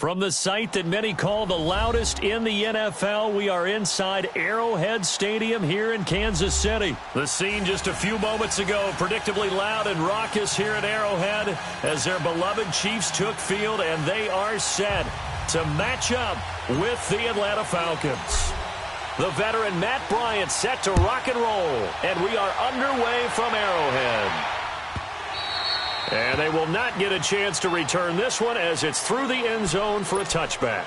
From the site that many call the loudest in the NFL, we are inside Arrowhead Stadium here in Kansas City. The scene just a few moments ago, predictably loud and raucous here at Arrowhead as their beloved Chiefs took field, and they are set to match up with the Atlanta Falcons. The veteran Matt Bryant set to rock and roll, and we are underway from Arrowhead. And they will not get a chance to return this one as it's through the end zone for a touchback.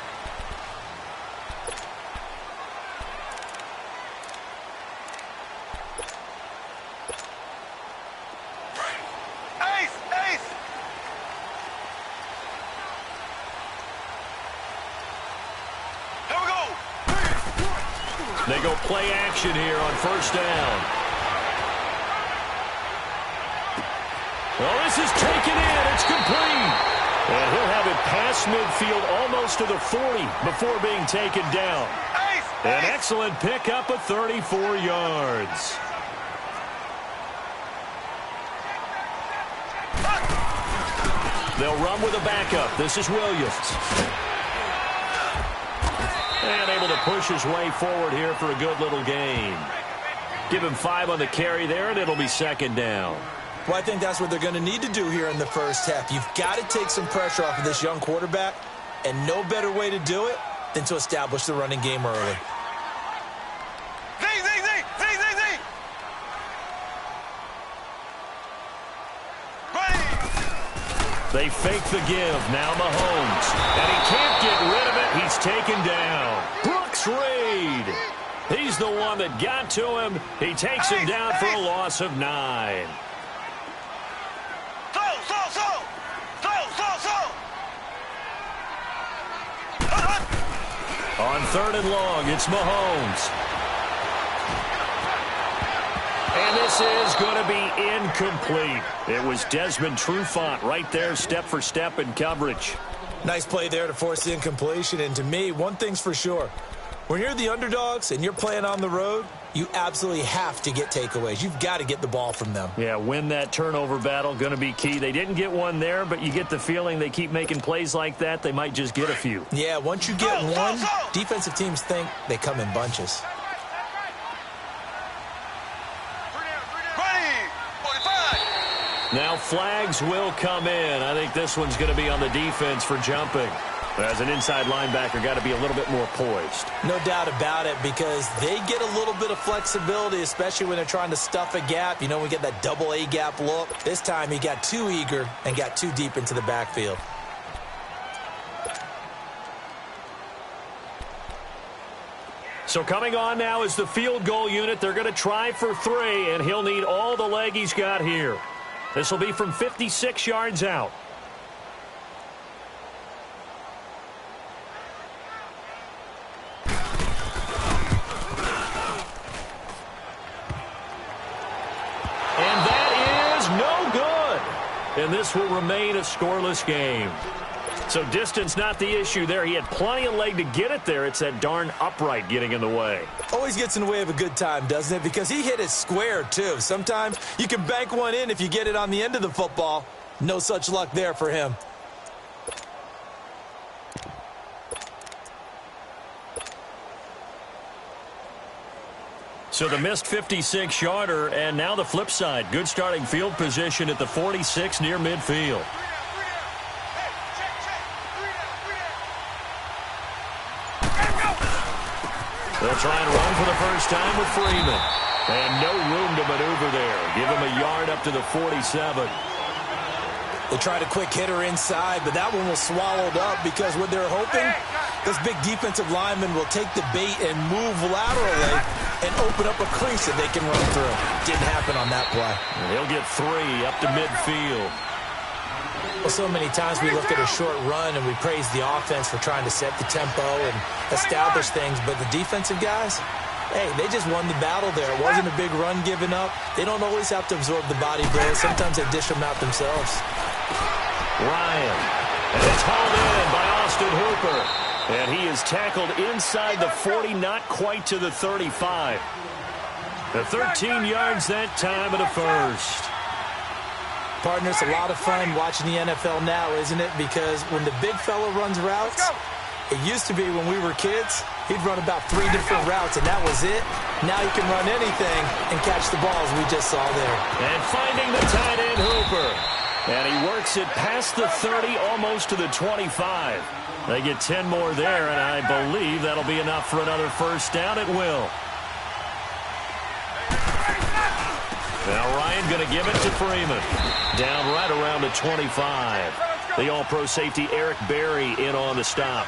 Here we go. They go play action here on first down. Well, this is taken in. It's complete. And he'll have it past midfield almost to the 40 before being taken down. An excellent pickup of 34 yards. They'll run with a backup. This is Williams. And able to push his way forward here for a good little gain. Give him 5 on the carry there, and it'll be second down. Well, I think that's what they're going to need to do here in the first half. You've got to take some pressure off of this young quarterback, and no better way to do it than to establish the running game early. They fake the give. Now Mahomes. And he can't get rid of it. He's taken down. Brooks Reed. He's the one that got to him. He takes him down for a loss of 9. On 3rd and long, it's Mahomes. And this is going to be incomplete. It was Desmond Trufant right there, step for step in coverage. Nice play there to force the incompletion. And to me, one thing's for sure. When you're the underdogs and you're playing on the road, you absolutely have to get takeaways. You've got to get the ball from them. Yeah, win that turnover battle, going to be key. They didn't get one there, but you get the feeling they keep making plays like that, they might just get a few. Yeah, once you get one, defensive teams think they come in bunches. Now flags will come in. I think this one's going to be on the defense for jumping. As an inside linebacker, got to be a little bit more poised. No doubt about it, because they get a little bit of flexibility, especially when they're trying to stuff a gap. You know, we get that double A gap look. This time he got too eager and got too deep into the backfield. So coming on now is the field goal unit. They're going to try for 3, and he'll need all the leg he's got here. This will be from 56 yards out. And this will remain a scoreless game. So distance not the issue there. He had plenty of leg to get it there. It's that darn upright getting in the way. Always gets in the way of a good time, doesn't it? Because he hit it square, too. Sometimes you can bank one in if you get it on the end of the football. No such luck there for him. So the missed 56-yarder, and now the flip side. Good starting field position at the 46 near midfield. They'll try and run for the first time with Freeman. And no room to maneuver there. Give him a yard up to the 47. They tried a quick hitter inside, but that one was swallowed up because what they're hoping, this big defensive lineman will take the bait and move laterally and open up a crease that they can run through. Didn't happen on that play. And he'll get 3 up to midfield. Well, so many times we look at a short run and we praise the offense for trying to set the tempo and establish things, but the defensive guys, hey, they just won the battle there. It wasn't a big run given up. They don't always have to absorb the body blows. Sometimes they dish them out themselves. Ryan. And it's hauled in by Austin Hooper. And he is tackled inside the 40, not quite to the 35. The 13 yards that time and a first. Partner, it's a lot of fun watching the NFL now, isn't it? Because when the big fella runs routes, it used to be when we were kids, he'd run about 3 different routes, and that was it. Now he can run anything and catch the balls we just saw there. And finding the tight end Hooper. And he works it past the 30, almost to the 25. They get 10 more there, and I believe that'll be enough for another first down. It will. Now Ryan going to give it to Freeman. Down right around the 25. The all-pro safety Eric Berry in on the stop.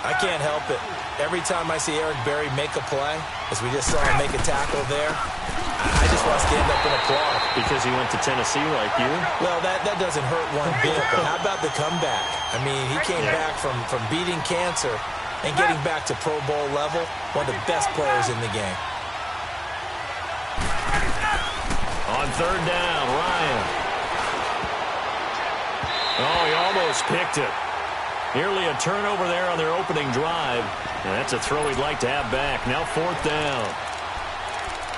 I can't help it. Every time I see Eric Berry make a play, as we just saw him make a tackle there, I just want to stand up and applaud. Because he went to Tennessee like you? Well, that doesn't hurt one bit, but how about the comeback? I mean, he came back from beating cancer and getting back to Pro Bowl level, one of the best players in the game. On third down, Ryan. Oh, he almost picked it. Nearly a turnover there on their opening drive. And that's a throw he'd like to have back. Now fourth down.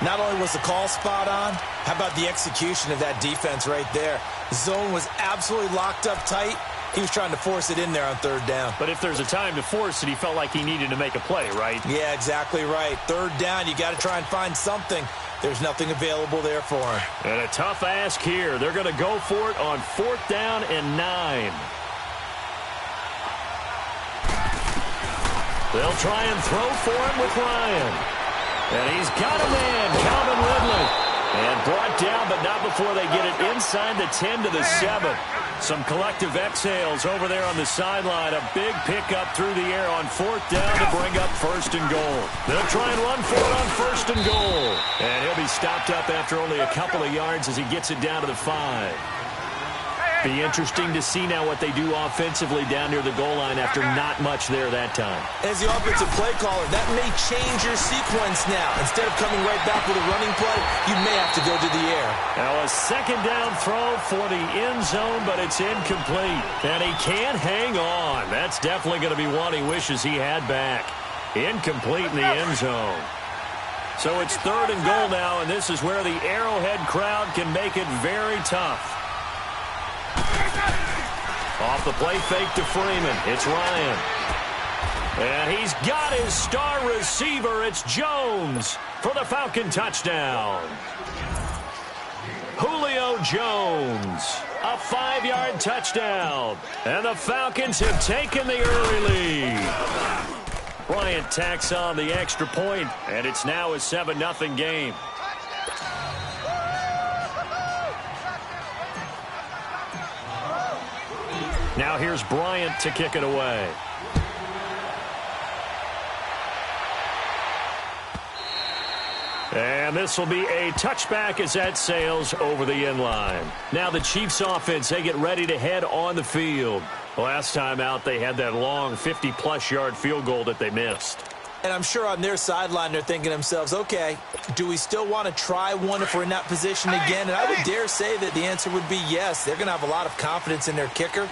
Not only was the call spot on, how about the execution of that defense right there? The zone was absolutely locked up tight. He was trying to force it in there on third down. But if there's a time to force it, he felt like he needed to make a play, right? Yeah, exactly right. Third down, you got to try and find something. There's nothing available there for him. And a tough ask here. They're going to go for it on fourth down and 9. They'll try and throw for him with Ryan. And he's got a man, Calvin Ridley. And brought down, but not before they get it inside the 10 to the 7. Some collective exhales over there on the sideline. A big pickup through the air on fourth down to bring up first and goal. They'll try and run for it on first and goal. And he'll be stopped up after only a couple of yards as he gets it down to the 5. Be interesting to see now what they do offensively down near the goal line after not much there that time. As the offensive play caller, that may change your sequence now. Instead of coming right back with a running play, you may have to go to the air. Now a second down throw for the end zone, but it's incomplete. And he can't hang on. That's definitely going to be one he wishes he had back. Incomplete in the end zone. So it's third and goal now, and this is where the Arrowhead crowd can make it very tough. Off the play fake to Freeman. It's Ryan. And he's got his star receiver. It's Jones for the Falcon touchdown. Julio Jones. A 5-yard touchdown. And the Falcons have taken the early lead. Bryant tacks on the extra point, and it's now a 7-0 game. Now here's Bryant to kick it away. And this will be a touchback as that sails over the end line. Now the Chiefs offense, they get ready to head on the field. Last time out, they had that long 50-plus yard field goal that they missed. And I'm sure on their sideline they're thinking to themselves, okay, do we still want to try one if we're in that position again? And I would dare say that the answer would be yes. They're going to have a lot of confidence in their kicker.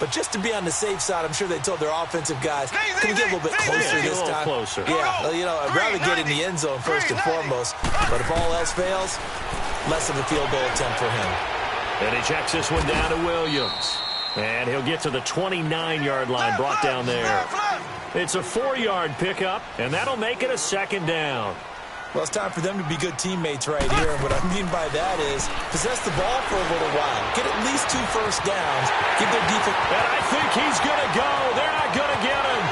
But just to be on the safe side, I'm sure they told their offensive guys, can we get a little bit closer this time? Closer. Yeah, well, you know, I'd rather get in the end zone first and foremost. But if all else fails, less of a field goal attempt for him. And he checks this one down to Williams. And he'll get to the 29-yard line, brought down there. It's a 4-yard pickup, and that'll make it a second down. Well, it's time for them to be good teammates right here. And what I mean by that is possess the ball for a little while. Get at least 2 first downs. Give their defense. And I think he's going to go. They're not going to get him.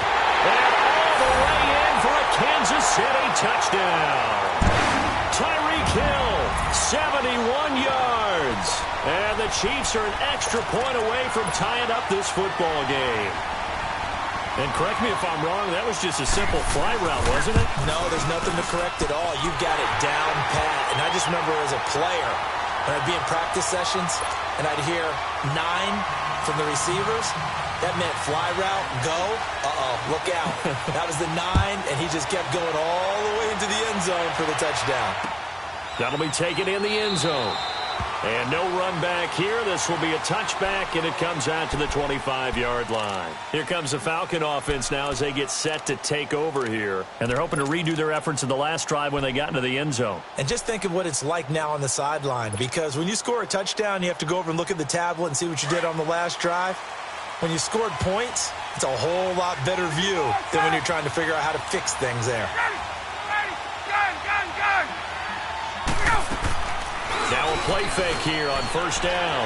And all the way in for a Kansas City touchdown. Tyreek Hill, 71 yards. And the Chiefs are an extra point away from tying up this football game. And correct me if I'm wrong, that was just a simple fly route, wasn't it? No, there's nothing to correct at all. You've got it down pat. And I just remember as a player, when I'd be in practice sessions, and I'd hear 9 from the receivers, that meant fly route, go, look out. That was the 9, and he just kept going all the way into the end zone for the touchdown. That'll be taken in the end zone. And no run back here. This will be a touchback, and it comes out to the 25-yard line. Here comes the Falcon offense now as they get set to take over here. And they're hoping to redo their efforts in the last drive when they got into the end zone. And just think of what it's like now on the sideline, because when you score a touchdown, you have to go over and look at the tablet and see what you did on the last drive. When you scored points, it's a whole lot better view than when you're trying to figure out how to fix things there. Now a play fake here on first down.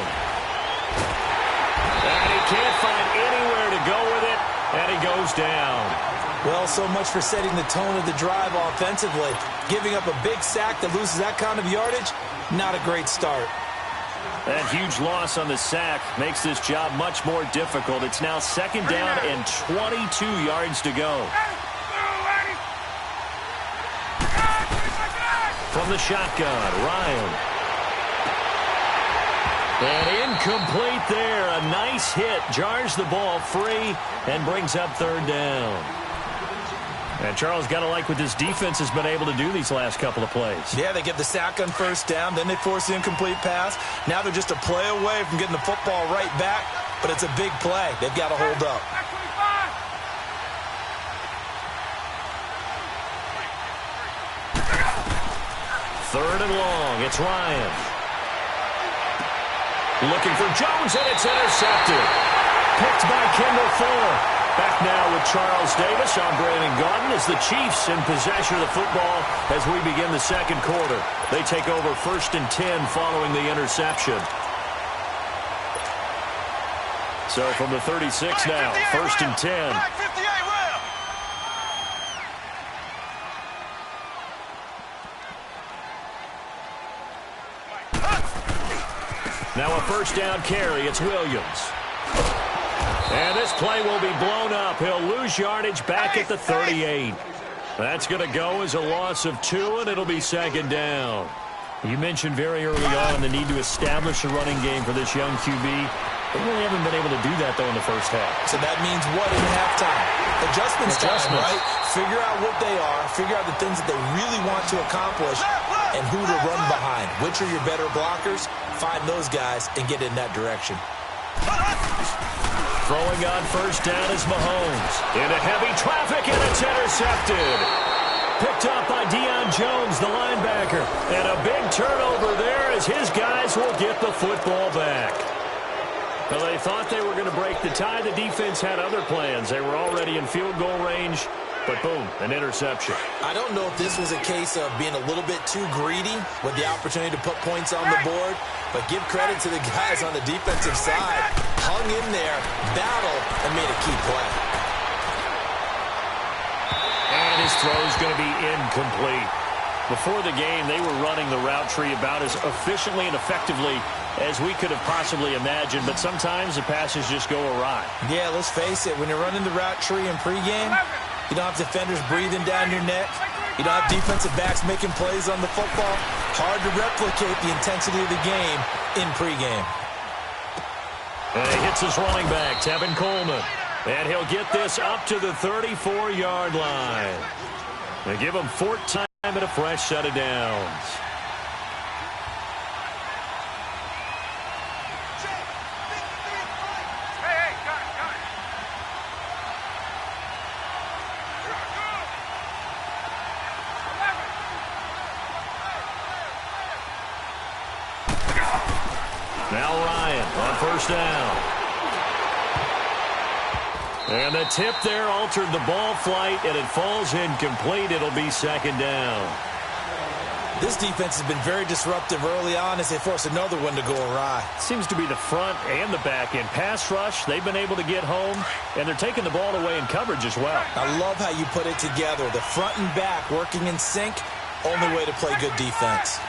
And he can't find anywhere to go with it, and he goes down. Well, so much for setting the tone of the drive offensively. Giving up a big sack that loses that kind of yardage, not a great start. That huge loss on the sack makes this job much more difficult. It's now second down and 22 yards to go. From the shotgun, Ryan. And incomplete there. A nice hit. Jars the ball free and brings up third down. And Charles, got to like what this defense has been able to do these last couple of plays. Yeah, they get the sack on first down, then they force the incomplete pass. Now they're just a play away from getting the football right back, but it's a big play. They've got to hold up. Third and long. It's Ryan. Looking for Jones, and it's intercepted. Picked by Kendall Fuller. Back now with Charles Davis. I'm Brandon Gaudin as the Chiefs in possession of the football as we begin the second quarter. They take over first and 10 following the interception. So from the 36 now, first and 10. Now a first down carry. It's Williams. And this play will be blown up. He'll lose yardage back at the 38. That's going to go as a loss of 2, and it'll be second down. You mentioned very early on the need to establish a running game for this young QB. They really haven't been able to do that, though, in the first half. So that means what in halftime? Adjustments time, right? Figure out what they are, figure out the things that they really want to accomplish, and who to run behind. Which are your better blockers? Find those guys and get in that direction. Throwing on first down is Mahomes. Into heavy traffic, and it's intercepted. Picked up by Deion Jones, the linebacker. And a big turnover there as his guys will get the football back. Well, they thought they were going to break the tie. The defense had other plans. They were already in field goal range, but boom, an interception. I don't know if this was a case of being a little bit too greedy with the opportunity to put points on the board, but give credit to the guys on the defensive side. Hung in there, battled, and made a key play. And his throw is going to be incomplete. Before the game, they were running the route tree about as efficiently and effectively as we could have possibly imagined, but sometimes the passes just go awry. Yeah, let's face it, when you're running the route tree in pregame, you don't have defenders breathing down your neck. You don't have defensive backs making plays on the football. Hard to replicate the intensity of the game in pregame. And he hits his running back, Tevin Coleman. And he'll get this up to the 34-yard line. They give him 4 time and a fresh set of downs. Now Ryan on first down. And the tip there altered the ball flight, and it falls incomplete. It'll be second down. This defense has been very disruptive early on as they force another one to go awry. Seems to be the front and the back end. Pass rush, they've been able to get home, and they're taking the ball away in coverage as well. I love how you put it together. The front and back working in sync, only way to play good defense.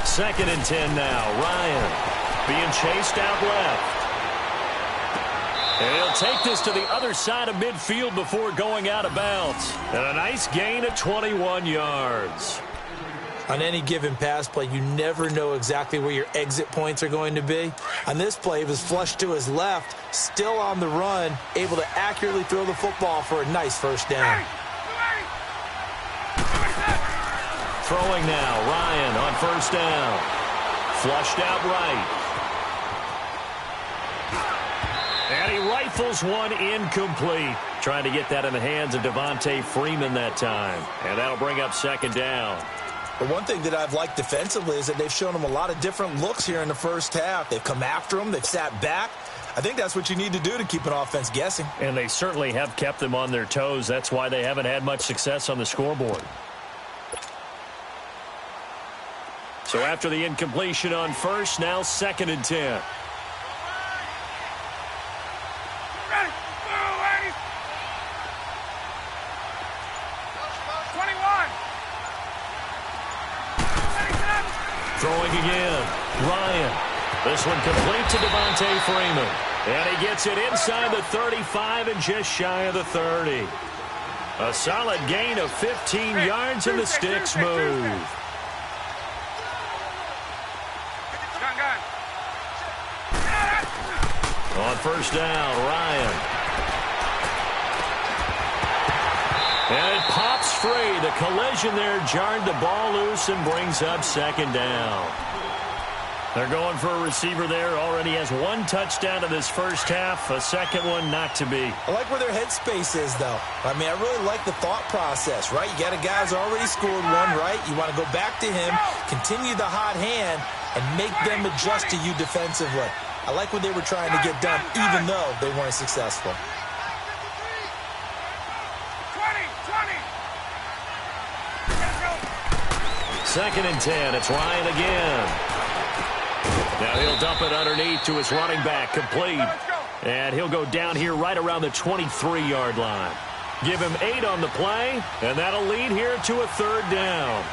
Second and 10 now. Ryan being chased out left. And he'll take this to the other side of midfield before going out of bounds. And a nice gain of 21 yards. On any given pass play, you never know exactly where your exit points are going to be. On this play, it was flushed to his left, still on the run, able to accurately throw the football for a nice first down. throwing now. Ryan on first down. Flushed out right. And he rifles one incomplete. Trying to get that in the hands of Devontae Freeman that time. And that'll bring up second down. The one thing that I've liked defensively is that they've shown him a lot of different looks here in the first half. They've come after him. They've sat back. I think that's what you need to do to keep an offense guessing. And they certainly have kept them on their toes. That's why they haven't had much success on the scoreboard. So after the incompletion on first, now 2nd and 10. Throwing again. Ryan. This one complete to Devontae Freeman. And he gets it inside the 35 and just shy of the 30. A solid gain of 15 yards and the sticks move. On first down, Ryan. And it pops free. The collision there jarred the ball loose and brings up second down. They're going for a receiver there. Already has one touchdown in this first half. A second one not to be. I like where their headspace is, though. I mean, I really like the thought process, right? You got a guy who's already scored one, right? You want to go back to him, continue the hot hand, and make them adjust to you defensively. I like what they were trying to get done, even though they weren't successful. 2nd and 10. It's Ryan again. Now he'll dump it underneath to his running back. Complete. And he'll go down here right around the 23-yard line. Give him 8 on the play, and that'll lead here to a 3rd down.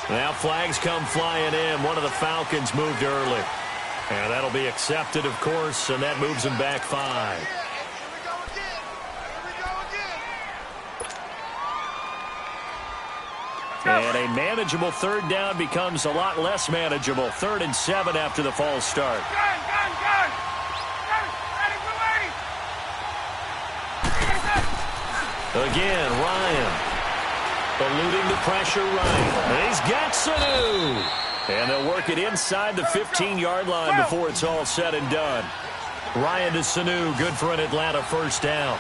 Now flags come flying in. One of the Falcons moved early. And that'll be accepted, of course, and that moves him back 5. And a manageable 3rd down becomes a lot less manageable. 3rd and 7 after the false start. Again, Ryan. Eluding the pressure right. And he's got Sanu. And they'll work it inside the 15-yard line before it's all said and done. Ryan to Sanu, good for an Atlanta first down.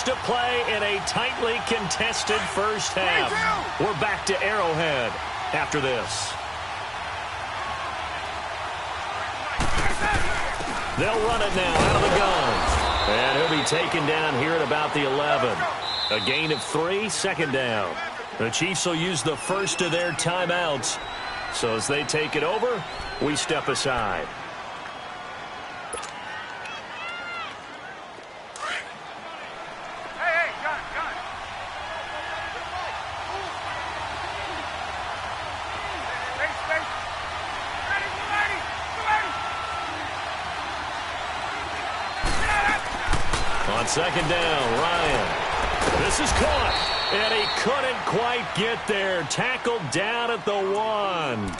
To play in a tightly contested first half. We're back to Arrowhead after this. They'll run it now out of the guns. And he'll be taken down here at about the 11. A gain of 3, 2nd down. The Chiefs will use the first of their timeouts. So as they take it over, we step aside. On 2nd down, Ryan. This is caught, and he couldn't quite get there. Tackled down at the 1.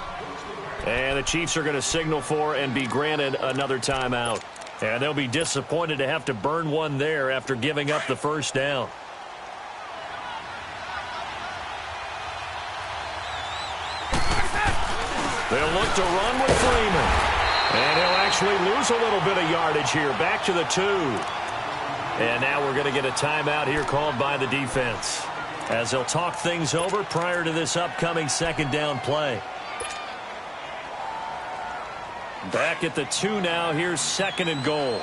And the Chiefs are going to signal for and be granted another timeout. And they'll be disappointed to have to burn one there after giving up the first down. They'll look to run with Freeman. And he'll actually lose a little bit of yardage here. Back to the 2. And now we're going to get a timeout here called by the defense, as they'll talk things over prior to this upcoming 2nd down play. Back at the 2 now. Here's 2nd and goal.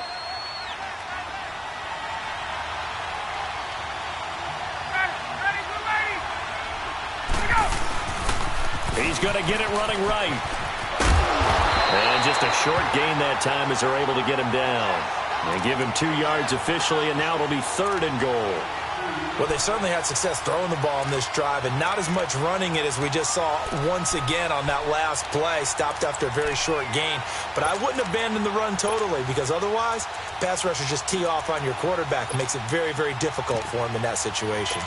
He's going to get it running right. And just a short gain that time as they're able to get him down. They give him 2 yards officially, and now it'll be 3rd and goal. Well, they certainly had success throwing the ball in this drive, and not as much running it as we just saw once again on that last play. Stopped after a very short gain. But I wouldn't abandon the run totally, because otherwise, pass rushers just tee off on your quarterback. It makes it very, very difficult for him in that situation.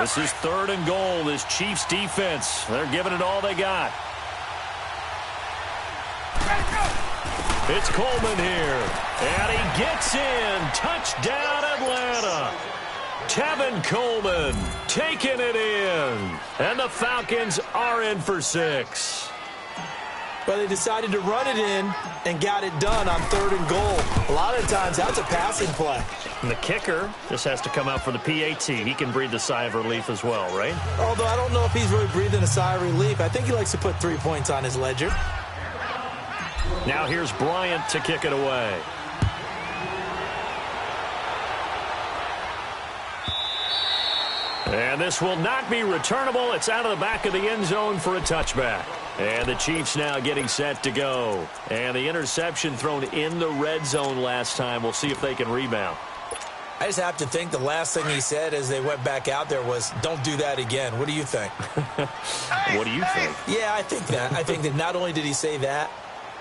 This is 3rd and goal. This Chiefs defense, they're giving it all they got. It's Coleman here. And he gets in. Touchdown, Atlanta. Tevin Coleman taking it in. And the Falcons are in for 6. But they decided to run it in and got it done on 3rd and goal. A lot of times, that's a passing play. And the kicker just has to come out for the PAT. He can breathe a sigh of relief as well, right? Although I don't know if he's really breathing a sigh of relief. I think he likes to put 3 points on his ledger. Now here's Bryant to kick it away. And this will not be returnable. It's out of the back of the end zone for a touchback. And the Chiefs now getting set to go. And the interception thrown in the red zone last time. We'll see if they can rebound. I just have to think the last thing he said as they went back out there was, don't do that again. What do you think? What do you think? Yeah, I think that. I think that not only did he say that,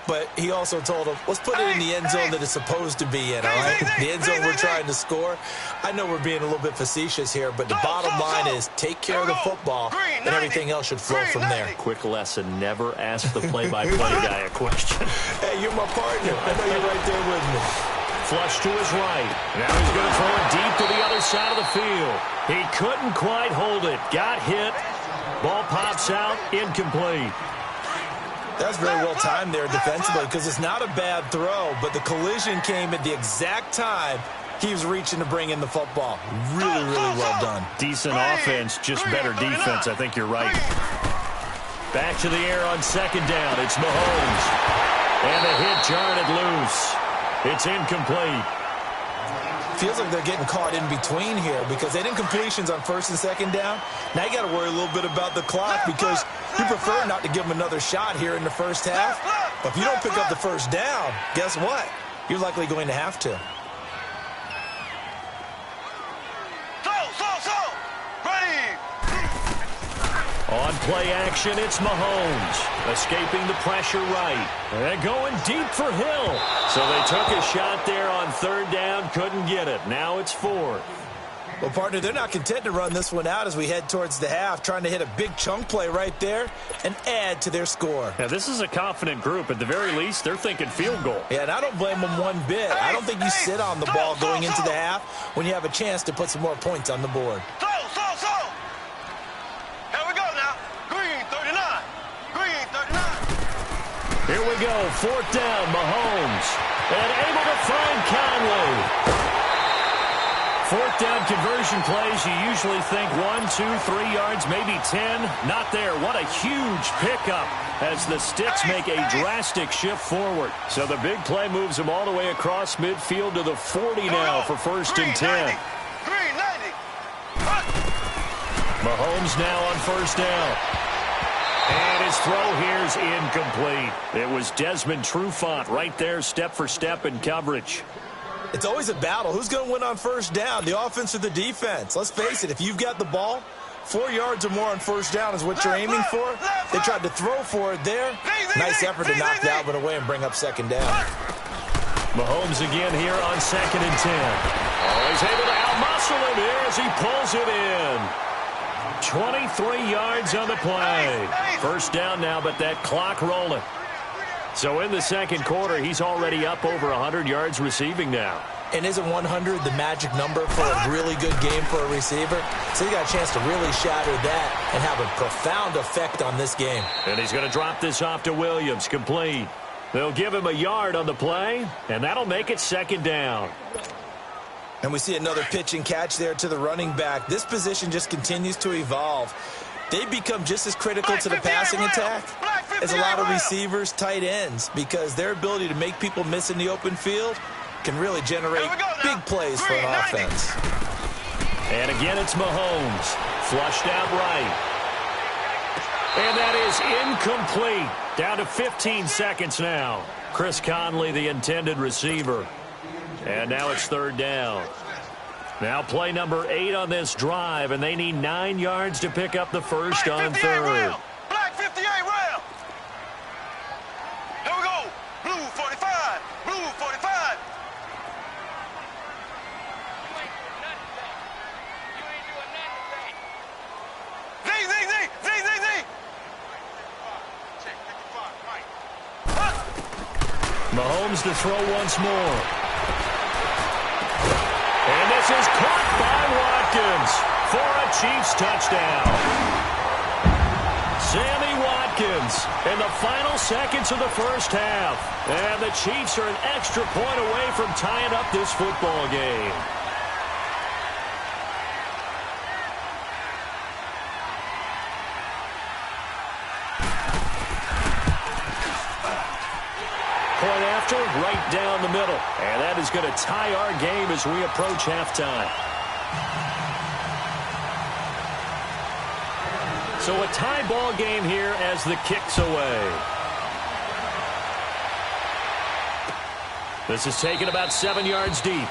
but he also told him, let's put it in the end zone that it's supposed to be in, all right? The end zone we're trying to score. I know we're being a little bit facetious here, but the bottom line is take care of the football, and everything else should flow from there. Quick lesson, never ask the play-by-play guy a question. Hey, you're my partner. I know you're right there with me. Flush to his right. Now he's going to throw it deep to the other side of the field. He couldn't quite hold it. Got hit. Ball pops out. Incomplete. That's very well timed there defensively because it's not a bad throw, but the collision came at the exact time he was reaching to bring in the football. Really, really well done. Decent offense, just better defense. I think you're right. Back to the air on 2nd down. It's Mahomes. And the hit jarred it loose. It's incomplete. Feels like they're getting caught in between here because they didn't completions on 1st and 2nd down. Now you got to worry a little bit about the clock because you prefer not to give them another shot here in the first half. But if you don't pick up the 1st down, guess what? You're likely going to have to. On play action, it's Mahomes. Escaping the pressure right. And going deep for Hill. So they took a shot there on 3rd down, couldn't get it. Now it's 4th. Well, partner, they're not content to run this one out as we head towards the half, trying to hit a big chunk play right there and add to their score. Now, this is a confident group. At the very least, they're thinking field goal. Yeah, and I don't blame them one bit. I don't think you sit on the ball going into the half when you have a chance to put some more points on the board. Here we go, 4th down, Mahomes. And able to find Conley. 4th down conversion plays, you usually think 1, 2, 3 yards, maybe 10. Not there. What a huge pickup as the Sticks make a drastic shift forward. So the big play moves them all the way across midfield to the 40 now for 1st and 10. Mahomes now on 1st down. And his throw here's incomplete. It was Desmond Trufant right there, step for step in coverage. It's always a battle. Who's going to win on 1st down, the offense or the defense? Let's face it, if you've got the ball, 4 yards or more on 1st down is what you're aiming for. They tried to throw for it there. Nice effort to knock that one away and bring up 2nd down. Mahomes again here on 2nd and 10. Oh, he's able to outmuscle him here as he pulls it in. 23 yards on the play. 1st down now, but that clock rolling. So in the 2nd quarter, he's already up over 100 yards receiving now. And isn't 100 the magic number for a really good game for a receiver? So he got a chance to really shatter that and have a profound effect on this game. And he's going to drop this off to Williams, complete. They'll give him a yard on the play, and that'll make it 2nd down. And we see another pitch and catch there to the running back. This position just continues to evolve. They become just as critical to the passing attack as a lot of receivers, tight ends, because their ability to make people miss in the open field can really generate big plays for an offense. And again, it's Mahomes. Flushed out right. And that is incomplete. Down to 15 seconds now. Chris Conley, the intended receiver. And now it's 3rd down. Now play number 8 on this drive, and they need 9 yards to pick up the 1st on 3rd. Black 58 round. Here we go. Blue 45. Blue 45. Mahomes to throw once more. And this is caught by Watkins for a Chiefs touchdown. Sammy Watkins in the final seconds of the first half. And the Chiefs are an extra point away from tying up this football game. Point after, right down the middle. And that is going to tie our game as we approach halftime. So a tie ball game here as the kick's away. This is taken about 7 yards deep.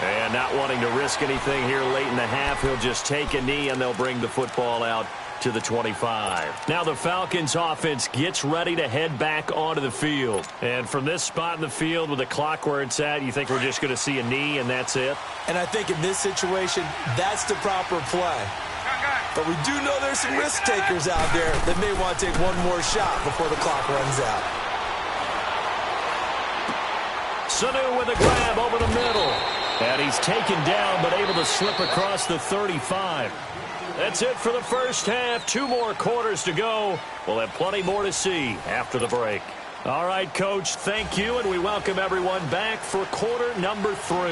And not wanting to risk anything here late in the half, he'll just take a knee and they'll bring the football out to the 25. Now the Falcons offense gets ready to head back onto the field. And from this spot in the field with the clock where it's at, you think we're just going to see a knee and that's it? And I think in this situation, that's the proper play. But we do know there's some risk takers out there that may want to take one more shot before the clock runs out. Sanu with a grab over the middle. And he's taken down but able to slip across the 35. That's it for the first half. 2 more quarters to go. We'll have plenty more to see after the break. All right, Coach, thank you, and we welcome everyone back for quarter number 3.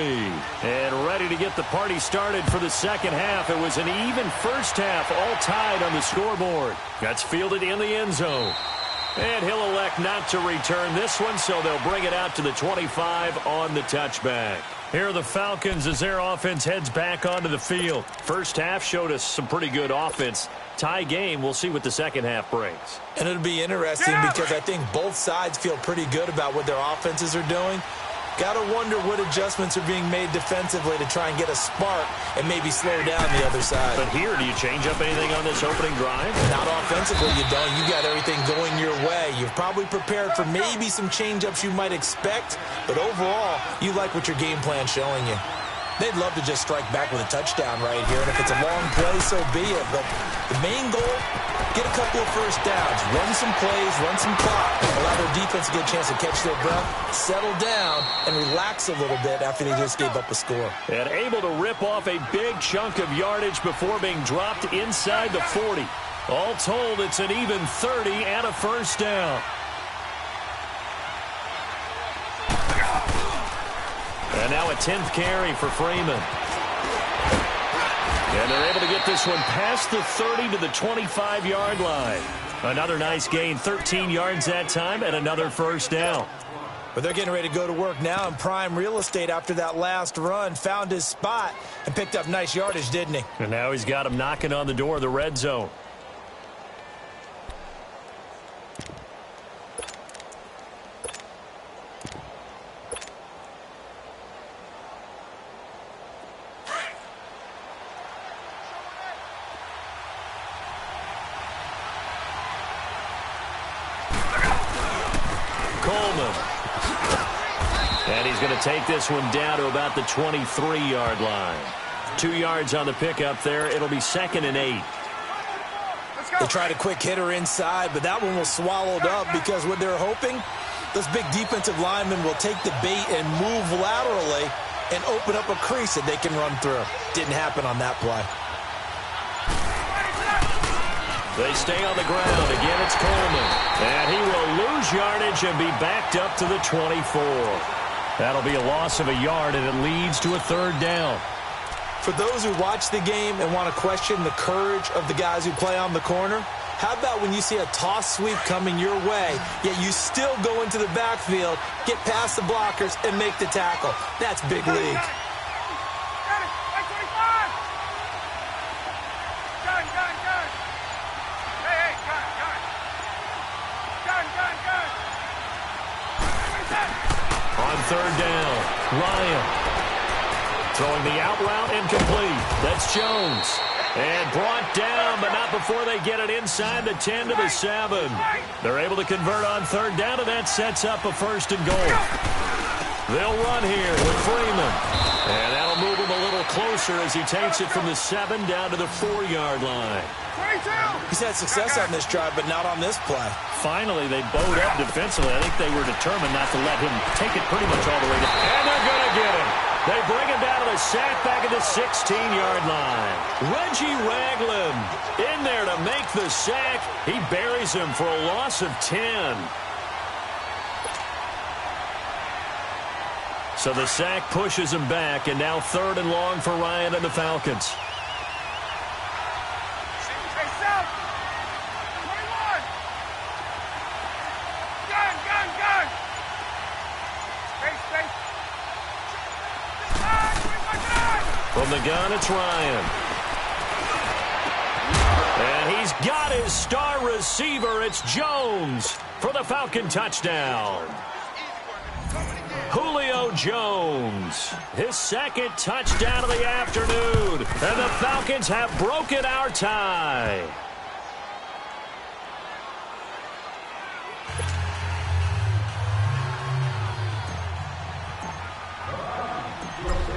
And ready to get the party started for the second half. It was an even first half, all tied on the scoreboard. That's fielded in the end zone. And he'll elect not to return this one, so they'll bring it out to the 25 on the touchback. Here are the Falcons as their offense heads back onto the field. First half showed us some pretty good offense. Tie game, we'll see what the second half brings. And it'll be interesting because I think both sides feel pretty good about what their offenses are doing. Got to wonder what adjustments are being made defensively to try and get a spark and maybe slow down the other side. But here, do you change up anything on this opening drive? Not offensively, you don't. You got everything going your way. You've probably prepared for maybe some change-ups you might expect, but overall, you like what your game plan's showing you. They'd love to just strike back with a touchdown right here, and if it's a long play, so be it. But the main goal, get a couple of first downs, run some plays, run some clock, allow their defense to get a chance to catch their breath, settle down, and relax a little bit after they just gave up a score. And able to rip off a big chunk of yardage before being dropped inside the 40. All told, it's an even 30 and a first down. And now a 10th carry for Freeman. And they're able to get this one past the 30 to the 25-yard line. Another nice gain, 13 yards that time, and another first down. But they're getting ready to go to work now in prime real estate after that last run. Found his spot and picked up nice yardage, didn't he? And now he's got him knocking on the door of the red zone. And he's going to take this one down to about the 23-yard line. 2 yards on the pickup there. It'll be 2nd and 8. They tried a quick hitter inside, but that one was swallowed up because what they're hoping, those big defensive linemen will take the bait and move laterally and open up a crease that they can run through. Didn't happen on that play. They stay on the ground. Again, it's Coleman. And he will lose yardage and be backed up to the 24. That'll be a loss of a yard, and it leads to a 3rd down. For those who watch the game and want to question the courage of the guys who play on the corner, how about when you see a toss sweep coming your way, yet you still go into the backfield, get past the blockers, and make the tackle? That's big league. On 3rd down, Ryan throwing the out route incomplete. That's Jones. And brought down, but not before they get it inside the 10 to the 7. They're able to convert on 3rd down, and that sets up a 1st and goal. They'll run here with Freeman. And that'll move them a little closer closer as he takes it from the 7 down to the 4-yard line. He's had success on this drive, but not on this play. Finally, they bowed up defensively. I think they were determined not to let him take it pretty much all the way down. And they're going to get him. They bring him down to the sack back at the 16-yard line. Reggie Ragland in there to make the sack. He buries him for a loss of 10. So the sack pushes him back, and now 3rd and long for Ryan and the Falcons. From the gun, it's Ryan. And he's got his star receiver. It's Jones for the Falcon touchdown. Julio Jones, his 2nd touchdown of the afternoon. And the Falcons have broken our tie.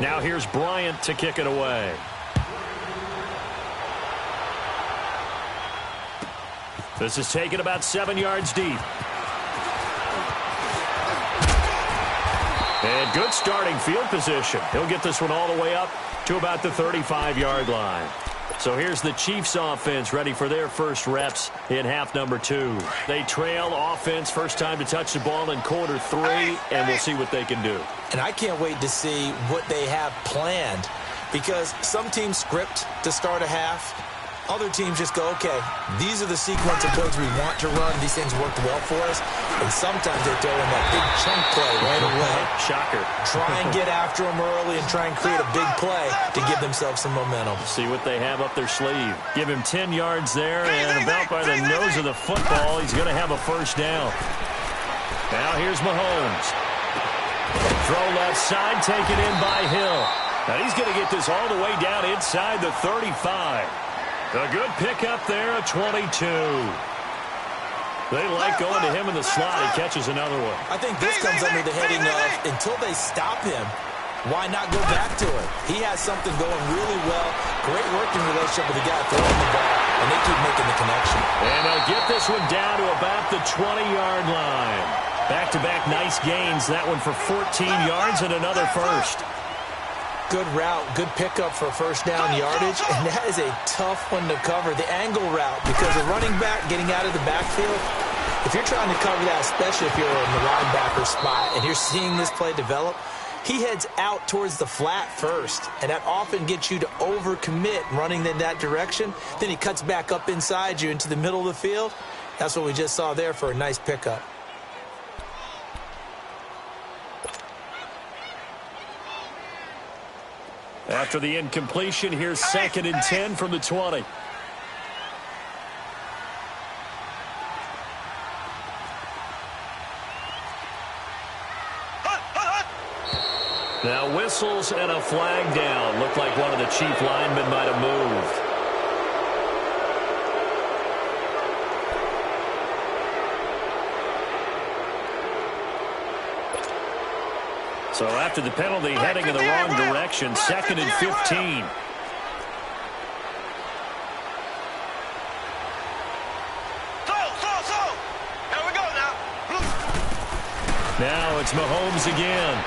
Now here's Bryant to kick it away. This is taken about 7 yards deep. And good starting field position. He'll get this one all the way up to about the 35-yard line. So here's the Chiefs offense ready for their first reps in half number 2. They trail offense, first time to touch the ball in quarter 3, and we'll see what they can do. And I can't wait to see what they have planned, because some teams script to start a half. Other teams just go, okay, these are the sequence of plays we want to run. These things worked well for us. And sometimes they throw in that big chunk play right away. Shocker. Try and get after them early and try and create a big play to give themselves some momentum. See what they have up their sleeve. Give him 10 yards there, and about by the nose of the football, he's going to have a first down. Now here's Mahomes. Throw left side, taken in by Hill. Now he's going to get this all the way down inside the 35. A good pickup there, a 22. They like going to him in the slot. He catches another one. I think this comes under the heading of, until they stop him, why not go back to it? He has something going really well. Great working relationship with the guy throwing the ball, and they keep making the connection. And they'll get this one down to about the 20-yard line. Back-to-back nice gains. That one for 14 yards and another first. Good route, good pickup for first down yardage, and that is a tough one to cover, the angle route, because a running back getting out of the backfield, if you're trying to cover that, especially if you're in the linebacker spot and you're seeing this play develop, he heads out towards the flat first, and that often gets you to overcommit running in that direction. Then he cuts back up inside you into the middle of the field. That's what we just saw there for a nice pickup. After the incompletion, here's 2nd and 10 from the 20. Now whistles and a flag down. Looked like one of the Chief linemen might have moved. So after the penalty, heading in the wrong direction, 2nd and 15. Here we go now. Now it's Mahomes again.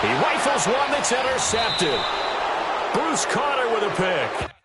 He rifles one that's intercepted. Bruce Carter with a pick.